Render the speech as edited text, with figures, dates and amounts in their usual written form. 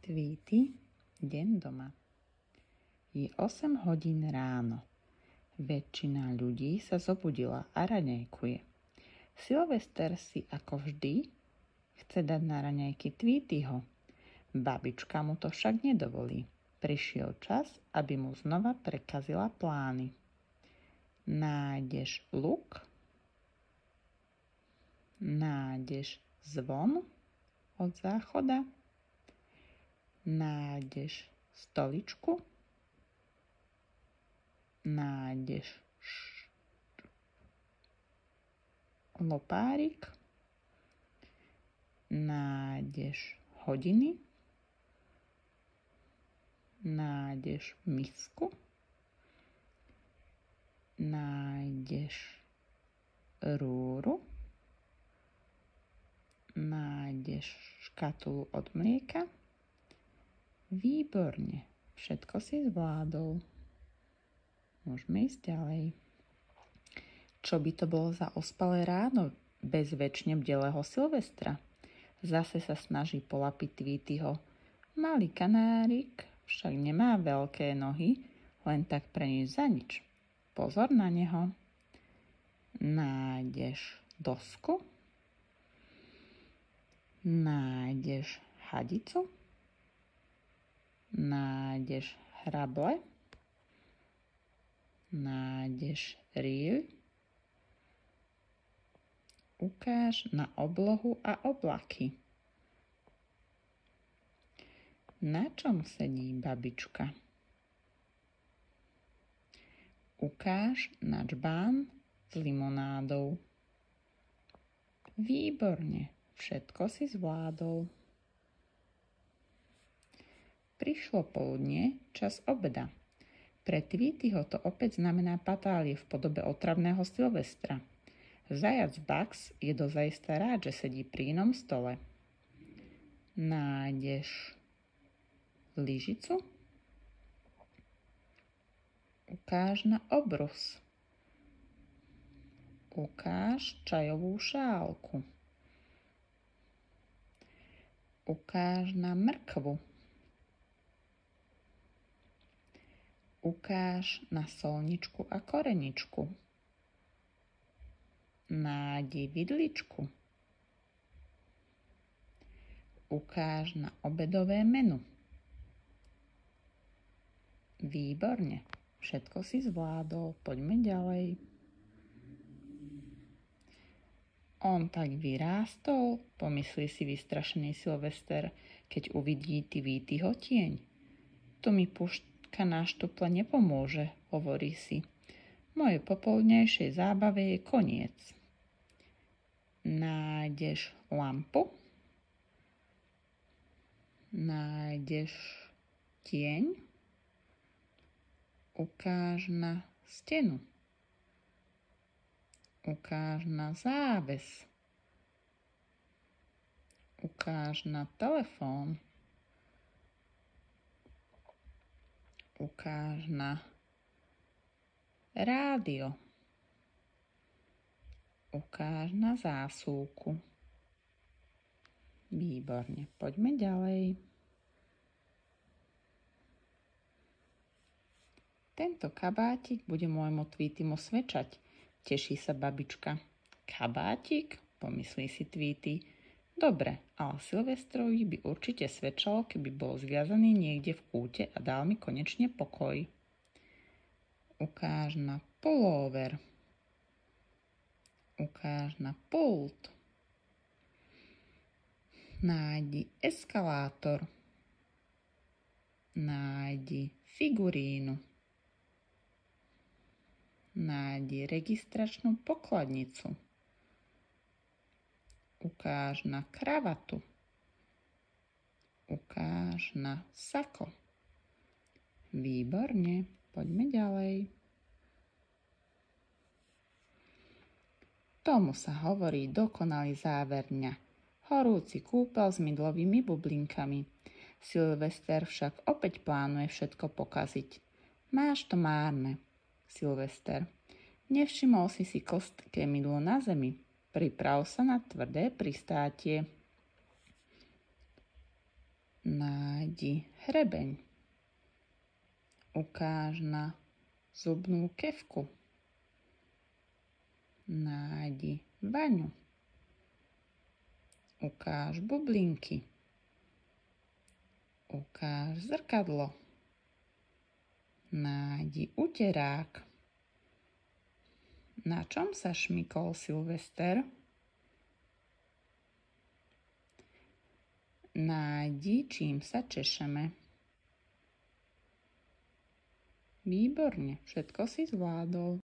Tweety, deň doma. Je 8 hodín ráno. Väčšina ľudí sa zobudila a raňajkuje. Silvester si ako vždy chce dať na raňajky Tweetyho. Babička mu to však nedovolí. Prišiel čas, aby mu znova prekazila plány. Nájdeš luk? Nájdeš zvon od záchoda? Nájdeš stoličku? Nájdeš lopárik? Nájdeš hodiny? Nájdeš misku? Nájdeš rúru? Nájdeš škatulu od mlieka? Výborne, všetko si zvládol. Môžeme ísť ďalej. Čo by to bolo za ospalé ráno bez večne bdelého Silvestra? Zase sa snaží polapiť Tweetyho. Malý kanárik však nemá veľké nohy, len tak pre nič za nič. Pozor na neho. Nájdeš dosku? Nájdeš hadicu? Nájdeš hrable? Nájdeš rýľ? Ukáž na oblohu a oblaky. Na čom sedí babička? Ukáž na džbán s limonádou. Výborne, všetko si zvládol. Prišlo poludnie, čas obeda. Pre Tweetyho to opäť znamená patálie v podobe otravného Silvestra. Zajac Bugs je dozajista rád, že sedí pri inom stole. Nájdeš lyžicu? Ukáž na obrus. Ukáž čajovú šálku. Ukáž na mrkvu. Ukáž na solničku a koreničku. Nájdi vidličku. Ukáž na obedové menu. Výborne, všetko si zvládol, poďme ďalej. On tak vyrástol, pomyslí si vystrašený Silvester, keď uvidí Tweetyho tieň. To mi puštka na štuple nepomôže, hovorí si. Mojej popoludnejšej zábave je koniec. Nájdeš lampu? Nájdeš tieň? Ukáž na stenu. Ukáž na záves. Ukáž na telefón. Ukáž na rádio. Ukáž na zásuvku. Výborne, poďme ďalej. Tento kabátik bude môjmu Tweetymu svedčať, teší sa babička. Kabátik? Pomyslí si Tweety. Dobre, ale Silvestrovi by určite svedčalo, keby bol zviazaný niekde v kúte a dal mi konečne pokoj. Ukáž na pulóver. Ukáž na pult. Nájdi eskalátor. Nájdi figurínu. Nájdi registračnú pokladnicu. Ukáž na kravatu. Ukáž na sako. Výborne, poďme ďalej. Tomu sa hovorí dokonalý záver dňa. Horúci kúpel s mydlovými bublinkami. Silvester však opäť plánuje všetko pokaziť. Máš to márne, Silvester. Nevšimol si kostké mydlo na zemi. Priprav sa na tvrdé pristátie. Nájdi hrebeň. Ukáž na zubnú kefku. Nájdi vaňu. Ukáž bublinky. Ukáž zrkadlo. Nájdi uterák. Na čom sa šmykol Silvester? Nájdi, čím sa češeme. Výborne, všetko si zvládol.